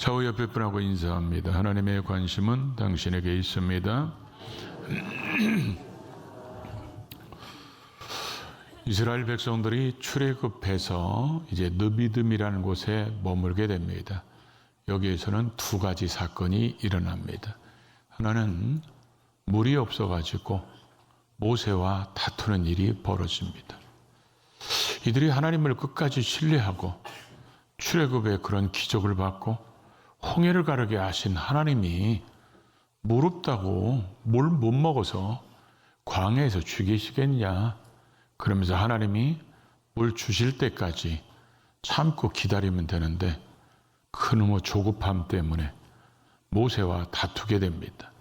좌우 옆에 분하고 인사합니다. 하나님의 관심은 당신에게 있습니다. 이스라엘 백성들이 출애굽해서 이제 느비딤이라는 곳에 머물게 됩니다. 여기에서는 두 가지 사건이 일어납니다. 하나는 물이 없어가지고 모세와 다투는 일이 벌어집니다. 이들이 하나님을 끝까지 신뢰하고 출애굽의 그런 기적을 받고 홍해를 가르게 하신 하나님이 물 없다고 물 못 먹어서 광야에서 죽이시겠냐, 그러면서 하나님이 물 주실 때까지 참고 기다리면 되는데 그놈의 조급함 때문에 모세와 다투게 됩니다.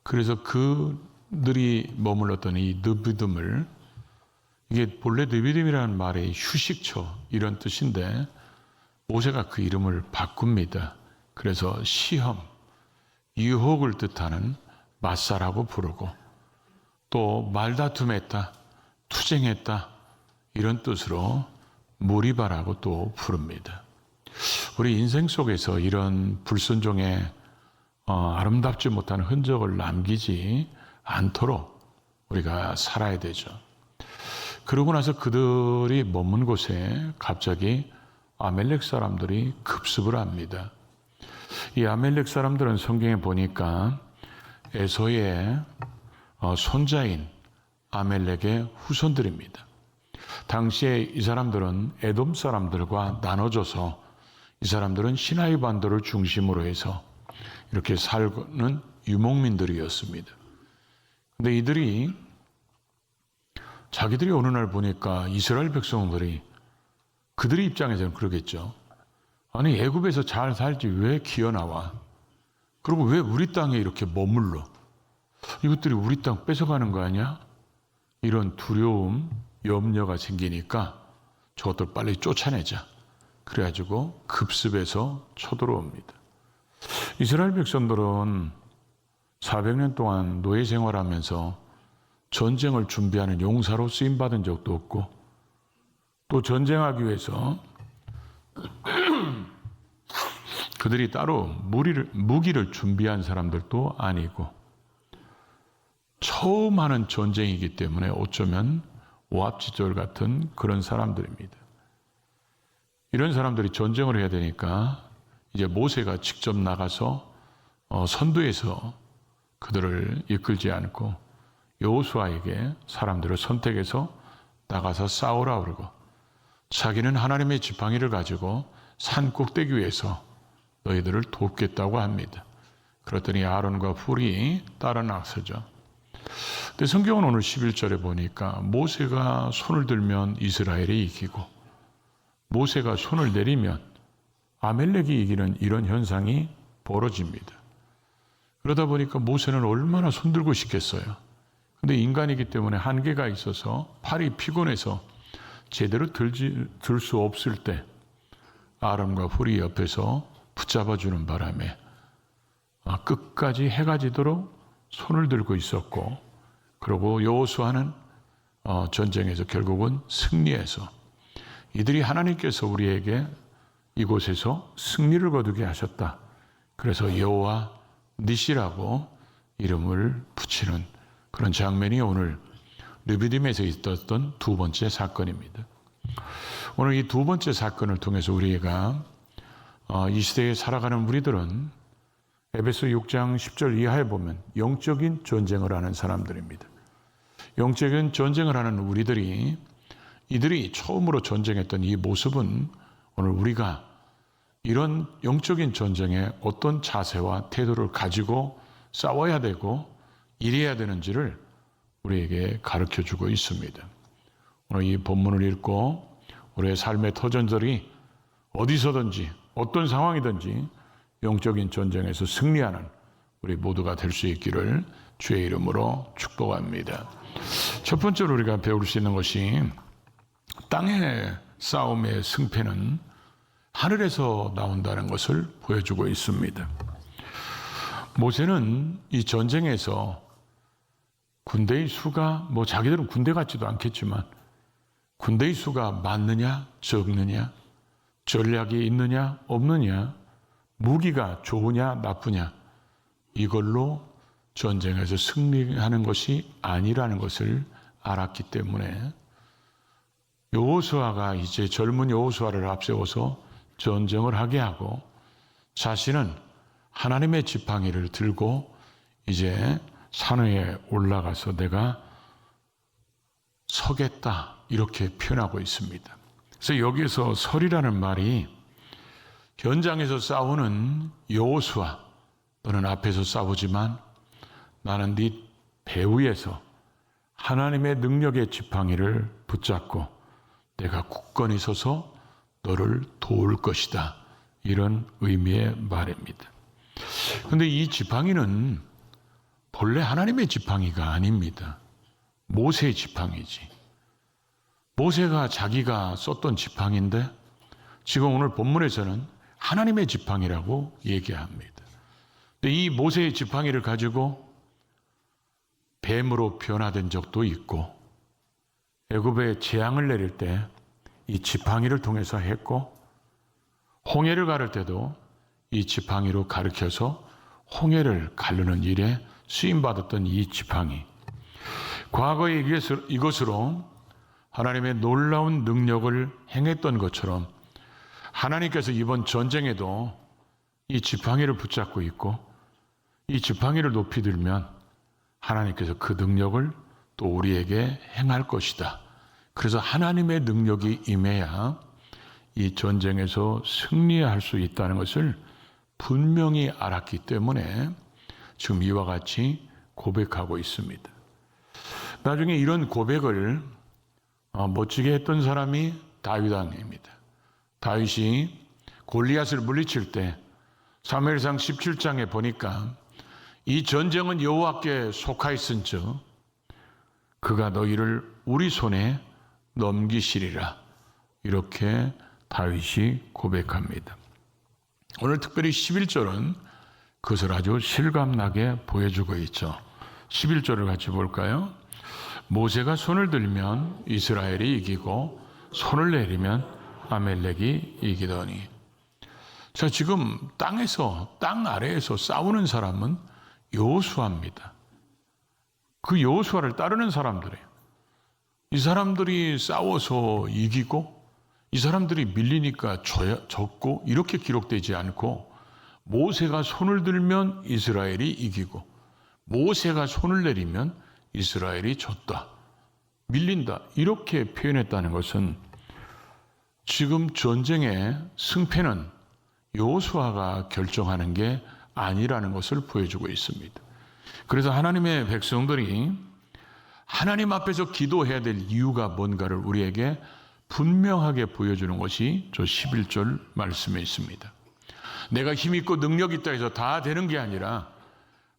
그래서 그들이 머물렀던 이 느비딤을, 이게 본래 느비딤이라는 말의 휴식처 이런 뜻인데 모세가 그 이름을 바꿉니다. 그래서 시험, 유혹을 뜻하는 마사라고 부르고, 또 말다툼했다, 투쟁했다 이런 뜻으로 무리바라고 또 부릅니다. 우리 인생 속에서 이런 불순종의 아름답지 못한 흔적을 남기지 않도록 우리가 살아야 되죠. 그러고 나서 그들이 머문 곳에 갑자기 아멜렉 사람들이 급습을 합니다. 이 아멜렉 사람들은 성경에 보니까 에서의 손자인 아멜렉의 후손들입니다. 당시에 이 사람들은 에돔 사람들과 나눠져서 이 사람들은 시나이 반도를 중심으로 해서 이렇게 살는 유목민들이었습니다. 근데 이들이 자기들이 어느 날 보니까 이스라엘 백성들이, 그들의 입장에서는 그러겠죠. 아니, 애굽에서 잘 살지 왜 기어나와? 그리고 왜 우리 땅에 이렇게 머물러? 이것들이 우리 땅 뺏어가는 거 아니야? 이런 두려움, 염려가 생기니까 저것들 빨리 쫓아내자. 그래가지고 급습해서 쳐들어옵니다. 이스라엘 백성들은 400년 동안 노예 생활하면서 전쟁을 준비하는 용사로 쓰임받은 적도 없고, 또 전쟁하기 위해서 그들이 따로 무기를 준비한 사람들도 아니고, 처음 하는 전쟁이기 때문에 어쩌면 오합지졸 같은 그런 사람들입니다. 이런 사람들이 전쟁을 해야 되니까 이제 모세가 직접 나가서 선두에서 그들을 이끌지 않고 여호수아에게 사람들을 선택해서 나가서 싸우라 그러고, 자기는 하나님의 지팡이를 가지고 산 꼭대기 위에서 너희들을 돕겠다고 합니다. 그랬더니 아론과 훌이 따라 나서죠. 근데 성경은 오늘 11절에 보니까 모세가 손을 들면 이스라엘이 이기고, 모세가 손을 내리면 아멜렉이 이기는 이런 현상이 벌어집니다. 그러다 보니까 모세는 얼마나 손들고 싶겠어요. 근데 인간이기 때문에 한계가 있어서 팔이 피곤해서 제대로 들 수 없을 때 아론과 훌이 옆에서 붙잡아주는 바람에 끝까지 해가 지도록 손을 들고 있었고, 그리고 여호수아는 전쟁에서 결국은 승리해서 이들이 하나님께서 우리에게 이곳에서 승리를 거두게 하셨다. 그래서 여호와 니시라고 이름을 붙이는 그런 장면이 오늘 느비딤에서 있었던 두 번째 사건입니다. 오늘 이 두 번째 사건을 통해서 우리가 이 시대에 살아가는 우리들은 에베소 6장 10절 이하에 보면 영적인 전쟁을 하는 사람들입니다. 영적인 전쟁을 하는 우리들이, 이들이 처음으로 전쟁했던 이 모습은 오늘 우리가 이런 영적인 전쟁에 어떤 자세와 태도를 가지고 싸워야 되고 일해야 되는지를 우리에게 가르쳐주고 있습니다. 오늘 이 본문을 읽고 우리의 삶의 터전들이 어디서든지 어떤 상황이든지 영적인 전쟁에서 승리하는 우리 모두가 될 수 있기를 주의 이름으로 축복합니다. 첫 번째로 우리가 배울 수 있는 것이, 땅의 싸움의 승패는 하늘에서 나온다는 것을 보여주고 있습니다. 모세는 이 전쟁에서 군대의 수가, 자기들은 군대 같지도 않겠지만 군대의 수가 많느냐 적느냐, 전략이 있느냐 없느냐, 무기가 좋으냐 나쁘냐 이걸로 전쟁에서 승리하는 것이 아니라는 것을 알았기 때문에 여호수아가 이제 젊은 여호수아를 앞세워서 전쟁을 하게 하고 자신은 하나님의 지팡이를 들고 이제 산 위에 올라가서 내가 서겠다 이렇게 표현하고 있습니다. 그래서 여기에서 설이라는 말이 현장에서 싸우는 여호수아 너는 앞에서 싸우지만 나는 네 배후에서 하나님의 능력의 지팡이를 붙잡고 내가 굳건히 서서 너를 도울 것이다. 이런 의미의 말입니다. 그런데 이 지팡이는 본래 하나님의 지팡이가 아닙니다. 모세의 지팡이지. 모세가 자기가 썼던 지팡이인데 지금 오늘 본문에서는 하나님의 지팡이라고 얘기합니다. 근데 이 모세의 지팡이를 가지고 뱀으로 변화된 적도 있고 애굽에 재앙을 내릴 때 이 지팡이를 통해서 했고 홍해를 가를 때도 이 지팡이로 가르쳐서 홍해를 가르는 일에 쓰임받았던 이 지팡이. 과거에 이것으로 하나님의 놀라운 능력을 행했던 것처럼 하나님께서 이번 전쟁에도 이 지팡이를 붙잡고 있고 이 지팡이를 높이 들면 하나님께서 그 능력을 또 우리에게 행할 것이다. 그래서 하나님의 능력이 임해야 이 전쟁에서 승리할 수 있다는 것을 분명히 알았기 때문에 지금 이와 같이 고백하고 있습니다. 나중에 이런 고백을 멋지게 했던 사람이 다윗 왕입니다. 다윗이 골리앗을 물리칠 때 사무엘상 17장에 보니까 이 전쟁은 여호와께 속하 있은즉 그가 너희를 우리 손에 넘기시리라. 이렇게 다윗이 고백합니다. 오늘 특별히 11절은 그것을 아주 실감나게 보여주고 있죠. 11절을 같이 볼까요? 모세가 손을 들면 이스라엘이 이기고 손을 내리면 아멜렉이 이기더니. 자, 지금 땅 아래에서 싸우는 사람은 여호수아입니다. 그 여호수아를 따르는 사람들이에요. 이 사람들이 싸워서 이기고 이 사람들이 밀리니까 졌고 이렇게 기록되지 않고 모세가 손을 들면 이스라엘이 이기고 모세가 손을 내리면 이스라엘이 졌다. 밀린다. 이렇게 표현했다는 것은 지금 전쟁의 승패는 여호수아가 결정하는 게 아니라는 것을 보여주고 있습니다. 그래서 하나님의 백성들이 하나님 앞에서 기도해야 될 이유가 뭔가를 우리에게 분명하게 보여주는 것이 저 11절 말씀에 있습니다. 내가 힘있고 능력 있다 해서 다 되는 게 아니라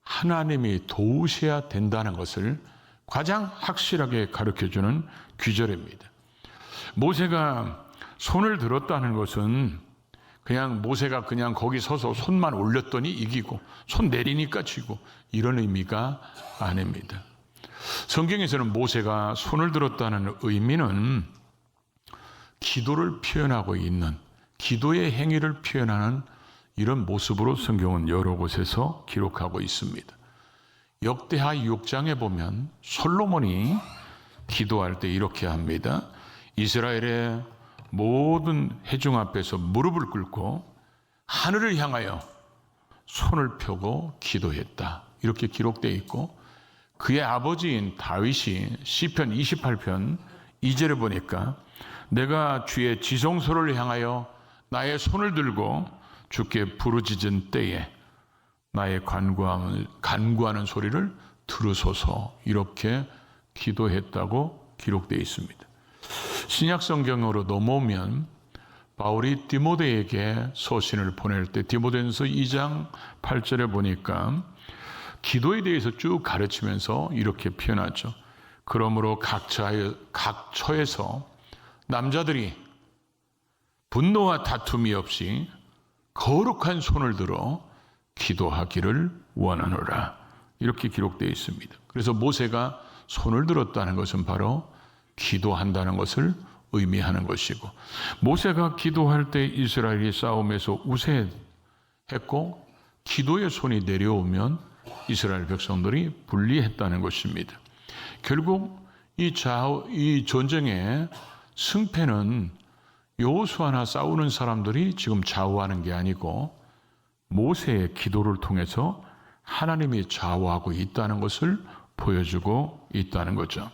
하나님이 도우셔야 된다는 것을 가장 확실하게 가르쳐주는 규절입니다. 모세가 손을 들었다는 것은 그냥 모세가 그냥 거기 서서 손만 올렸더니 이기고 손 내리니까 지고 이런 의미가 아닙니다. 성경에서는 모세가 손을 들었다는 의미는 기도를 표현하고 있는 기도의 행위를 표현하는 이런 모습으로 성경은 여러 곳에서 기록하고 있습니다. 역대하 6장에 보면 솔로몬이 기도할 때 이렇게 합니다. 이스라엘의 모든 회중 앞에서 무릎을 꿇고 하늘을 향하여 손을 펴고 기도했다. 이렇게 기록되어 있고 그의 아버지인 다윗이 시편 28편 2절에 보니까 내가 주의 지성소를 향하여 나의 손을 들고 주께 부르짖은 때에 나의 간구하는 소리를 들으소서 이렇게 기도했다고 기록되어 있습니다. 신약 성경으로 넘어오면 바울이 디모데에게 서신을 보낼 때 디모데전서 2장 8절에 보니까 기도에 대해서 쭉 가르치면서 이렇게 표현하죠. 그러므로 각 처에서 남자들이 분노와 다툼이 없이 거룩한 손을 들어 기도하기를 원하노라. 이렇게 기록되어 있습니다. 그래서 모세가 손을 들었다는 것은 바로 기도한다는 것을 의미하는 것이고 모세가 기도할 때 이스라엘이 싸움에서 우세 했고 기도의 손이 내려오면 이스라엘 백성들이 분리했다는 것입니다. 결국 이 전쟁의 승패는 여호수아나 싸우는 사람들이 지금 좌우하는 게 아니고 모세의 기도를 통해서 하나님이 좌우하고 있다는 것을 보여주고 있다는 거죠.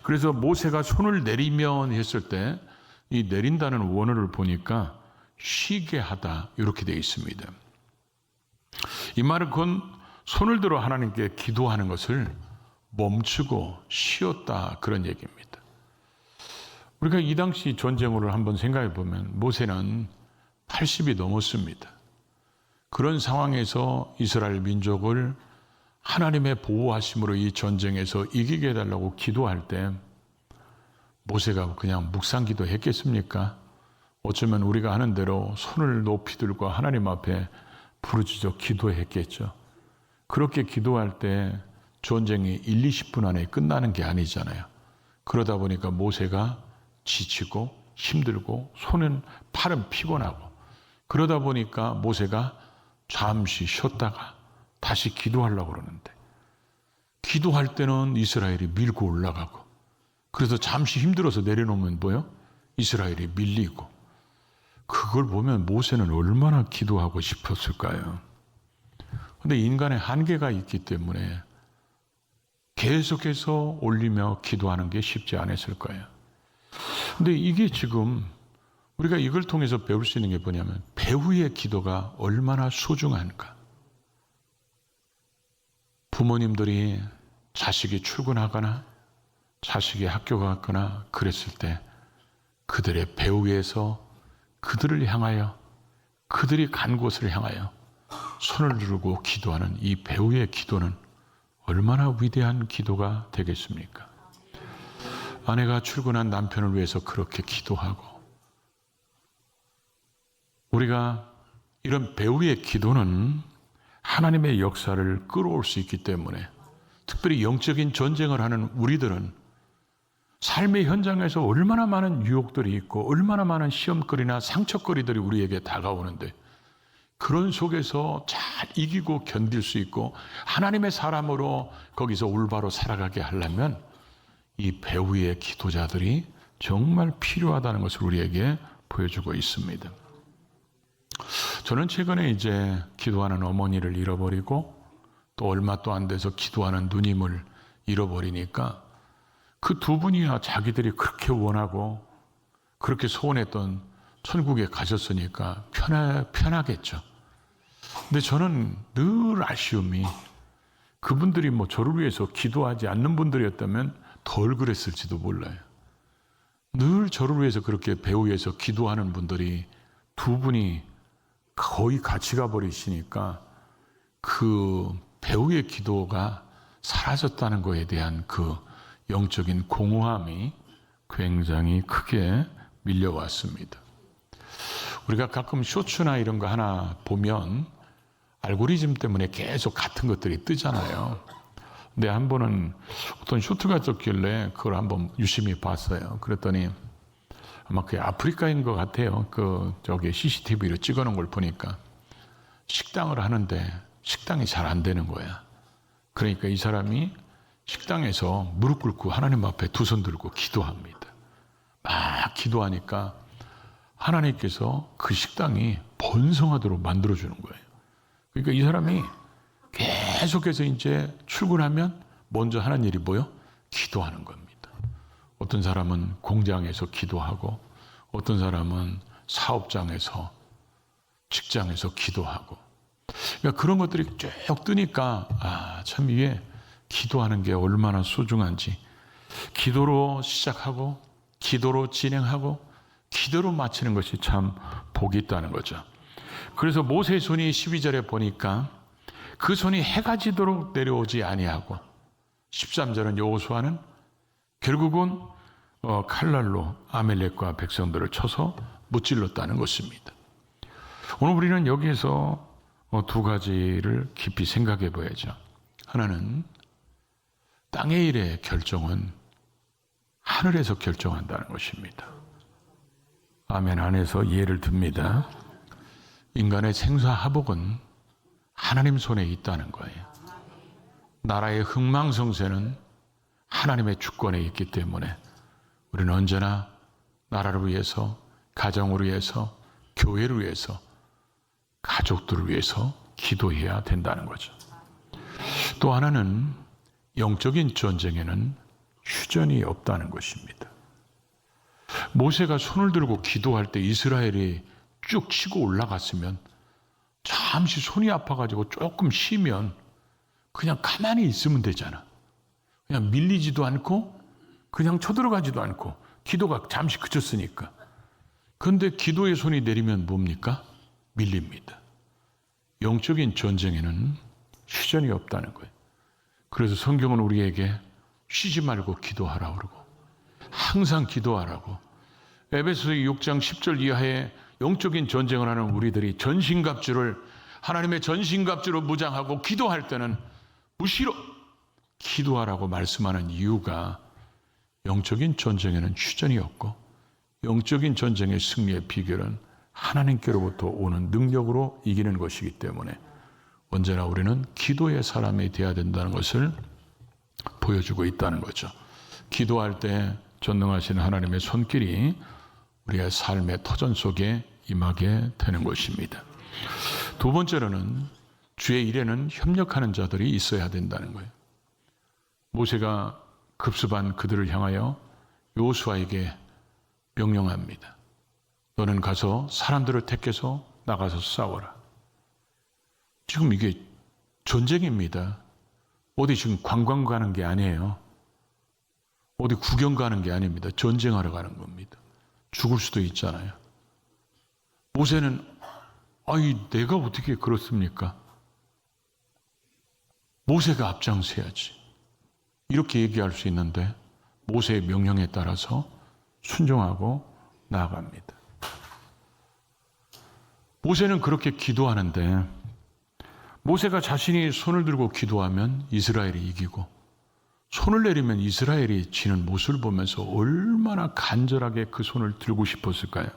그래서 모세가 손을 내리면 했을 때 이 내린다는 원어를 보니까 쉬게 하다 이렇게 되어 있습니다. 이 말은 그건 손을 들어 하나님께 기도하는 것을 멈추고 쉬었다 그런 얘기입니다. 우리가 이 당시 전쟁을 한번 생각해 보면 모세는 80이 넘었습니다. 그런 상황에서 이스라엘 민족을 하나님의 보호하심으로 이 전쟁에서 이기게 해달라고 기도할 때 모세가 그냥 묵상기도 했겠습니까? 어쩌면 우리가 하는 대로 손을 높이 들고 하나님 앞에 부르짖어 기도했겠죠. 그렇게 기도할 때 전쟁이 1, 20분 안에 끝나는 게 아니잖아요. 그러다 보니까 모세가 지치고 힘들고 팔은 피곤하고 그러다 보니까 모세가 잠시 쉬었다가 다시 기도하려고 그러는데 기도할 때는 이스라엘이 밀고 올라가고 그래서 잠시 힘들어서 내려놓으면 뭐요? 이스라엘이 밀리고 그걸 보면 모세는 얼마나 기도하고 싶었을까요? 그런데 인간의 한계가 있기 때문에 계속해서 올리며 기도하는 게 쉽지 않았을 거예요. 근데 이게 지금 우리가 이걸 통해서 배울 수 있는 게 뭐냐면 배후의 기도가 얼마나 소중한가. 부모님들이 자식이 출근하거나 자식이 학교 갔거나 그랬을 때 그들의 배후에서 그들을 향하여 그들이 간 곳을 향하여 손을 들고 기도하는 이 배후의 기도는 얼마나 위대한 기도가 되겠습니까? 아내가 출근한 남편을 위해서 그렇게 기도하고 우리가 이런 배후의 기도는 하나님의 역사를 끌어올 수 있기 때문에 특별히 영적인 전쟁을 하는 우리들은 삶의 현장에서 얼마나 많은 유혹들이 있고 얼마나 많은 시험거리나 상처거리들이 우리에게 다가오는데 그런 속에서 잘 이기고 견딜 수 있고 하나님의 사람으로 거기서 올바로 살아가게 하려면 이 배후의 기도자들이 정말 필요하다는 것을 우리에게 보여주고 있습니다. 저는 최근에 이제 기도하는 어머니를 잃어버리고 또 얼마 또 안 돼서 기도하는 누님을 잃어버리니까 그 두 분이야 자기들이 그렇게 원하고 그렇게 소원했던 천국에 가셨으니까 편하겠죠. 근데 저는 늘 아쉬움이 그분들이 저를 위해서 기도하지 않는 분들이었다면 덜 그랬을지도 몰라요. 늘 저를 위해서 그렇게 배후에서 기도하는 분들이 두 분이 거의 같이 가버리시니까 그 배후의 기도가 사라졌다는 것에 대한 그 영적인 공허함이 굉장히 크게 밀려왔습니다. 우리가 가끔 쇼츠나 이런 거 하나 보면 알고리즘 때문에 계속 같은 것들이 뜨잖아요. 근데 한 번은 어떤 쇼트가 떴길래 그걸 한번 유심히 봤어요. 그랬더니 아마 그게 아프리카인 것 같아요. 저기 CCTV로 찍어놓은 걸 보니까 식당을 하는데 식당이 잘 안 되는 거야. 그러니까 이 사람이 식당에서 무릎 꿇고 하나님 앞에 두 손 들고 기도합니다. 막 기도하니까 하나님께서 그 식당이 번성하도록 만들어주는 거예요. 그러니까 이 사람이 계속해서 이제 출근하면 먼저 하는 일이 뭐요? 기도하는 겁니다. 어떤 사람은 공장에서 기도하고 어떤 사람은 사업장에서 직장에서 기도하고 그러니까 그런 것들이 쭉 뜨니까 참 이게 기도하는 게 얼마나 소중한지 기도로 시작하고 기도로 진행하고 기도로 마치는 것이 참 복이 있다는 거죠. 그래서 모세의 손이 12절에 보니까 그 손이 해가 지도록 내려오지 아니하고 13절은 여호수아는 결국은 칼날로 아말렉과 백성들을 쳐서 무찔렀다는 것입니다. 오늘 우리는 여기에서 두 가지를 깊이 생각해 봐야죠. 하나는 땅의 일의 결정은 하늘에서 결정한다는 것입니다. 아멘 안에서 이해를 듭니다. 인간의 생사화복은 하나님 손에 있다는 거예요. 나라의 흥망성쇠는 하나님의 주권에 있기 때문에 우리는 언제나 나라를 위해서, 가정을 위해서, 교회를 위해서, 가족들을 위해서 기도해야 된다는 거죠. 또 하나는 영적인 전쟁에는 휴전이 없다는 것입니다. 모세가 손을 들고 기도할 때 이스라엘이 쭉 치고 올라갔으면 잠시 손이 아파가지고 조금 쉬면 그냥 가만히 있으면 되잖아. 그냥 밀리지도 않고 그냥 쳐들어가지도 않고 기도가 잠시 그쳤으니까. 그런데 기도의 손이 내리면 뭡니까? 밀립니다. 영적인 전쟁에는 휴전이 없다는 거예요. 그래서 성경은 우리에게 쉬지 말고 기도하라고 그러고 항상 기도하라고. 에베소서 6장 10절 이하에 영적인 전쟁을 하는 우리들이 전신갑주를 하나님의 전신갑주로 무장하고 기도할 때는 무시로 기도하라고 말씀하는 이유가 영적인 전쟁에는 휴전이 없고 영적인 전쟁의 승리의 비결은 하나님께로부터 오는 능력으로 이기는 것이기 때문에 언제나 우리는 기도의 사람이 되어야 된다는 것을 보여주고 있다는 거죠. 기도할 때 전능하신 하나님의 손길이 우리의 삶의 터전 속에 임하게 되는 것입니다. 두 번째로는 주의 일에는 협력하는 자들이 있어야 된다는 거예요. 모세가 급습한 그들을 향하여 여호수아에게 명령합니다. 너는 가서 사람들을 택해서 나가서 싸워라. 지금 이게 전쟁입니다. 어디 지금 관광 가는 게 아니에요. 어디 구경 가는 게 아닙니다. 전쟁하러 가는 겁니다. 죽을 수도 있잖아요. 모세는 내가 어떻게 그렇습니까? 모세가 앞장서야지. 이렇게 얘기할 수 있는데 모세의 명령에 따라서 순종하고 나아갑니다. 모세는 그렇게 기도하는데 모세가 자신이 손을 들고 기도하면 이스라엘이 이기고 손을 내리면 이스라엘이 지는 모습을 보면서 얼마나 간절하게 그 손을 들고 싶었을까요?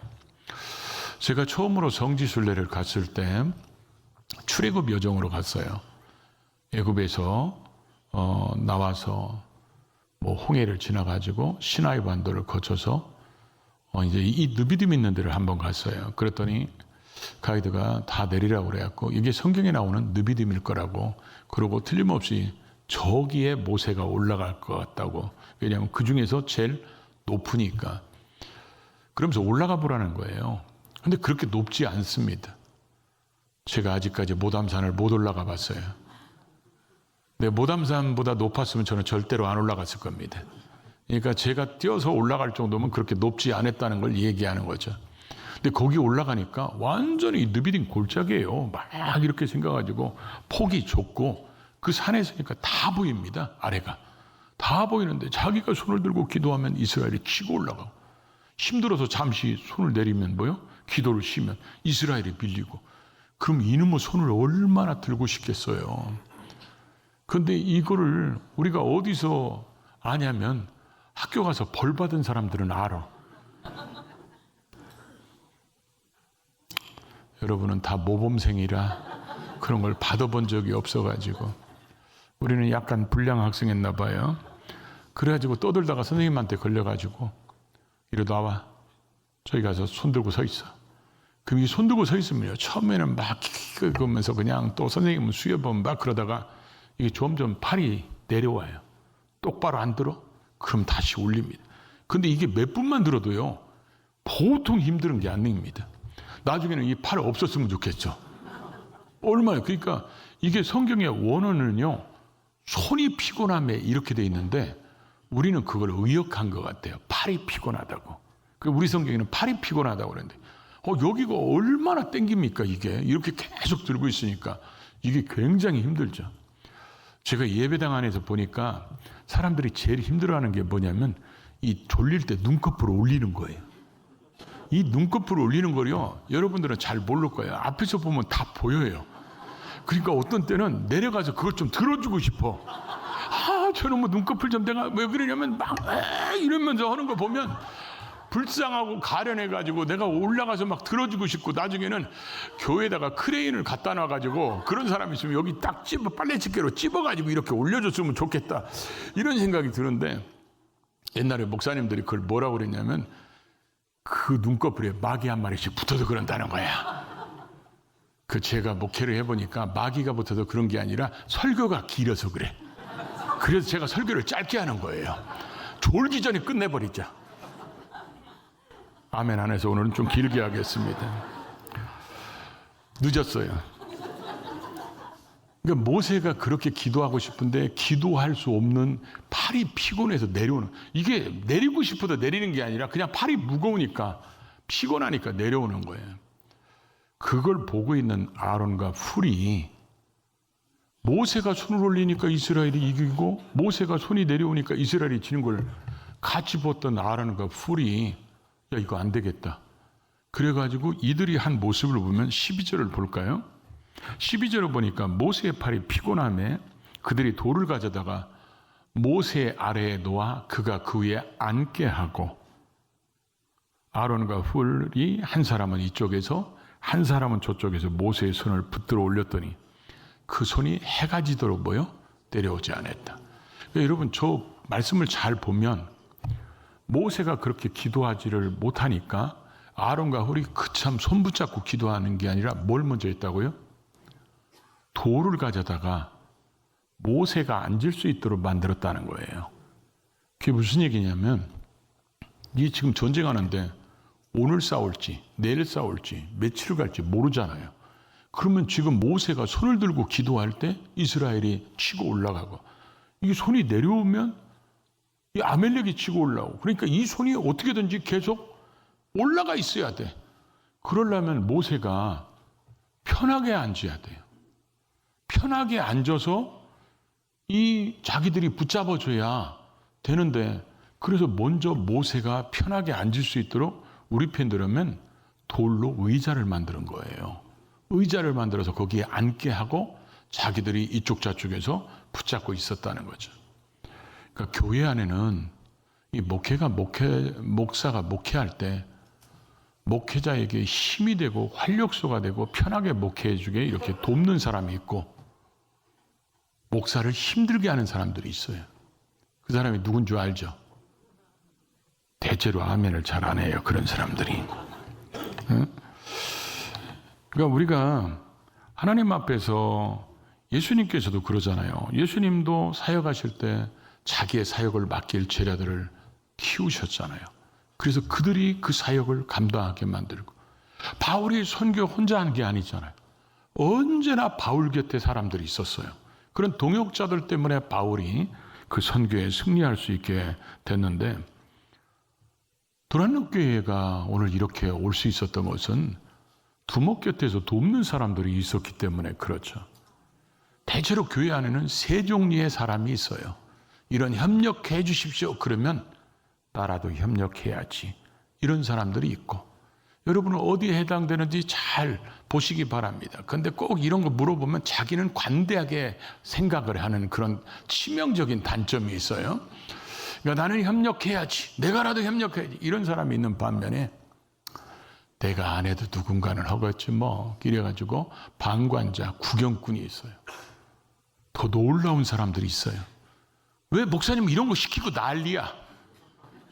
제가 처음으로 성지순례를 갔을 때 출애굽 여정으로 갔어요. 애굽에서 나와서 홍해를 지나가지고 시나이 반도를 거쳐서 이제 이 느비딤 있는 데를 한번 갔어요. 그랬더니 가이드가 다 내리라고 그래갖고 이게 성경에 나오는 느비딤일 거라고, 그러고 틀림없이 저기에 모세가 올라갈 것 같다고. 왜냐하면 그 중에서 제일 높으니까. 그러면서 올라가 보라는 거예요. 근데 그렇게 높지 않습니다. 제가 아직까지 모담산을 못 올라가 봤어요. 근데 모담산보다 높았으면 저는 절대로 안 올라갔을 겁니다. 그러니까 제가 뛰어서 올라갈 정도면 그렇게 높지 않았다는 걸 얘기하는 거죠. 근데 거기 올라가니까 완전히 느비딘 골짜기예요. 막 이렇게 생겨가지고 폭이 좁고 그 산에 있으니까 다 보입니다. 아래가 다 보이는데 자기가 손을 들고 기도하면 이스라엘이 치고 올라가고, 힘들어서 잠시 손을 내리면 기도를 쉬면 이스라엘이 밀리고. 그럼 이놈의 손을 얼마나 들고 싶겠어요. 그런데 이거를 우리가 어디서 아냐면 학교 가서 벌 받은 사람들은 알아. 여러분은 다 모범생이라 그런 걸 받아본 적이 없어가지고 우리는 약간 불량 학생했나 봐요. 그래가지고 떠들다가 선생님한테 걸려가지고 이리 나와. 저기 가서 손 들고 서 있어. 그럼 이 손 들고 서 있으면요, 처음에는 막 그러면서 그냥 또 선생님은 수여보면 막 그러다가 이게 점점 팔이 내려와요. 똑바로 안 들어? 그럼 다시 올립니다. 근데 이게 몇 분만 들어도요, 보통 힘든 게 아닙니다. 나중에는 이 팔 없었으면 좋겠죠. 얼마나. 그러니까 이게 성경의 원어는요, 손이 피곤함에 이렇게 돼 있는데 우리는 그걸 의역한 것 같아요. 팔이 피곤하다고. 우리 성경에는 팔이 피곤하다고 그러는데 여기가 얼마나 땡깁니까? 이게 이렇게 계속 들고 있으니까 이게 굉장히 힘들죠. 제가 예배당 안에서 보니까 사람들이 제일 힘들어하는 게 뭐냐면 이 졸릴 때 눈꺼풀을 올리는 거예요. 이 눈꺼풀을 올리는 거요, 여러분들은 잘 모를 거예요. 앞에서 보면 다 보여요. 그러니까 어떤 때는 내려가서 그것 좀 들어주고 싶어. 저는 눈꺼풀 좀 내가 왜 그러냐면 막 이러면서 하는 거 보면 불쌍하고 가련해가지고 내가 올라가서 막 들어주고 싶고, 나중에는 교회에다가 크레인을 갖다 놔가지고 그런 사람이 있으면 여기 딱 빨래집게로 찝어가지고 이렇게 올려줬으면 좋겠다, 이런 생각이 드는데, 옛날에 목사님들이 그걸 뭐라고 그랬냐면 그 눈꺼풀에 마귀 한 마리씩 붙어서 그런다는 거야. 그 제가 목회를 해보니까 마귀가 붙어서 그런 게 아니라 설교가 길어서 그래. 그래서 제가 설교를 짧게 하는 거예요. 졸기 전에 끝내버리자. 아멘 안 해서 오늘은 좀 길게 하겠습니다. 늦었어요. 그러니까 모세가 그렇게 기도하고 싶은데 기도할 수 없는, 팔이 피곤해서 내려오는, 이게 내리고 싶어도 내리는 게 아니라 그냥 팔이 무거우니까 피곤하니까 내려오는 거예요. 그걸 보고 있는 아론과 훌이, 모세가 손을 올리니까 이스라엘이 이기고 모세가 손이 내려오니까 이스라엘이 지는 걸 같이 봤던 아론과 훌이, 야 이거 안 되겠다, 그래가지고 이들이 한 모습을 보면 12절을 볼까요? 12절을 보니까 모세의 팔이 피곤함에 그들이 돌을 가져다가 모세 아래에 놓아 그가 그 위에 앉게 하고, 아론과 훌이 한 사람은 이쪽에서 한 사람은 저쪽에서 모세의 손을 붙들어 올렸더니 그 손이 해가 지도록 내려오지 않았다. 그러니까 여러분, 저 말씀을 잘 보면 모세가 그렇게 기도하지를 못하니까 아론과 훌이 그참 손 붙잡고 기도하는 게 아니라 뭘 먼저 했다고요? 돌을 가져다가 모세가 앉을 수 있도록 만들었다는 거예요. 그게 무슨 얘기냐면, 이게 지금 전쟁하는데 오늘 싸울지 내일 싸울지 며칠 갈지 모르잖아요. 그러면 지금 모세가 손을 들고 기도할 때 이스라엘이 치고 올라가고, 이게 손이 내려오면 이 아멜렉이 치고 올라오고, 그러니까 이 손이 어떻게든지 계속 올라가 있어야 돼. 그러려면 모세가 편하게 앉아야 돼요. 편하게 앉아서 이 자기들이 붙잡아줘야 되는데, 그래서 먼저 모세가 편하게 앉을 수 있도록 우리 편들으면 돌로 의자를 만드는 거예요. 의자를 만들어서 거기에 앉게 하고 자기들이 이쪽 저쪽에서 붙잡고 있었다는 거죠. 그러니까 교회 안에는 이 목사가 목회할 때 목회자에게 힘이 되고 활력소가 되고 편하게 목회해주게 이렇게 돕는 사람이 있고, 목사를 힘들게 하는 사람들이 있어요. 그 사람이 누군 줄 알죠? 대체로 아멘을 잘 안 해요, 그런 사람들이. 그러니까 우리가 하나님 앞에서, 예수님께서도 그러잖아요. 예수님도 사역하실 때 자기의 사역을 맡길 제자들을 키우셨잖아요. 그래서 그들이 그 사역을 감당하게 만들고, 바울이 선교 혼자 한 게 아니잖아요. 언제나 바울 곁에 사람들이 있었어요. 그런 동역자들 때문에 바울이 그 선교에 승리할 수 있게 됐는데, 도란노교회가 오늘 이렇게 올 수 있었던 것은 두목 곁에서 돕는 사람들이 있었기 때문에 그렇죠. 대체로 교회 안에는 세 종류의 사람이 있어요. 이런 협력해 주십시오 그러면 나라도 협력해야지, 이런 사람들이 있고, 여러분은 어디에 해당되는지 잘 보시기 바랍니다. 그런데 꼭 이런 거 물어보면 자기는 관대하게 생각을 하는 그런 치명적인 단점이 있어요. 그러니까 나는 협력해야지, 내가라도 협력해야지, 이런 사람이 있는 반면에 내가 안 해도 누군가는 하겠지 뭐, 이래가지고 방관자, 구경꾼이 있어요. 더 놀라운 사람들이 있어요. 왜 목사님 이런 거 시키고 난리야,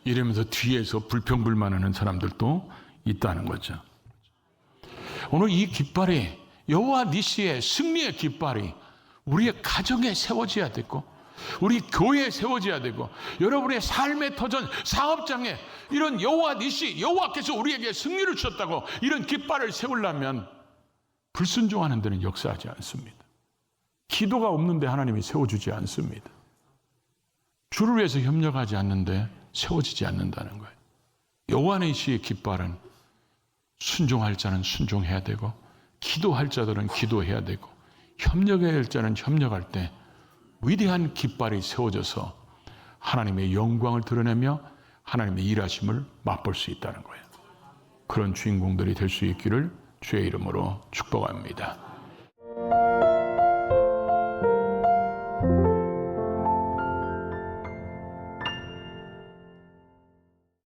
이러면서 뒤에서 불평불만하는 사람들도 있다는 거죠. 오늘 이 깃발이, 여호와 니시의 승리의 깃발이 우리의 가정에 세워져야 되고, 우리 교회에 세워져야 되고, 여러분의 삶의 터전, 사업장에 이런 여호와 니시, 여호와께서 우리에게 승리를 주셨다고 이런 깃발을 세우려면 불순종하는 데는 역사하지 않습니다. 기도가 없는데 하나님이 세워주지 않습니다. 주를 위해서 협력하지 않는데 세워지지 않는다는 거예요. 여호와 니시의 깃발은 순종할 자는 순종해야 되고, 기도할 자들은 기도해야 되고, 협력해야 할 자는 협력할 때 위대한 깃발이 세워져서 하나님의 영광을 드러내며 하나님의 일하심을 맛볼 수 있다는 거예요. 그런 주인공들이 될 수 있기를 주의 이름으로 축복합니다.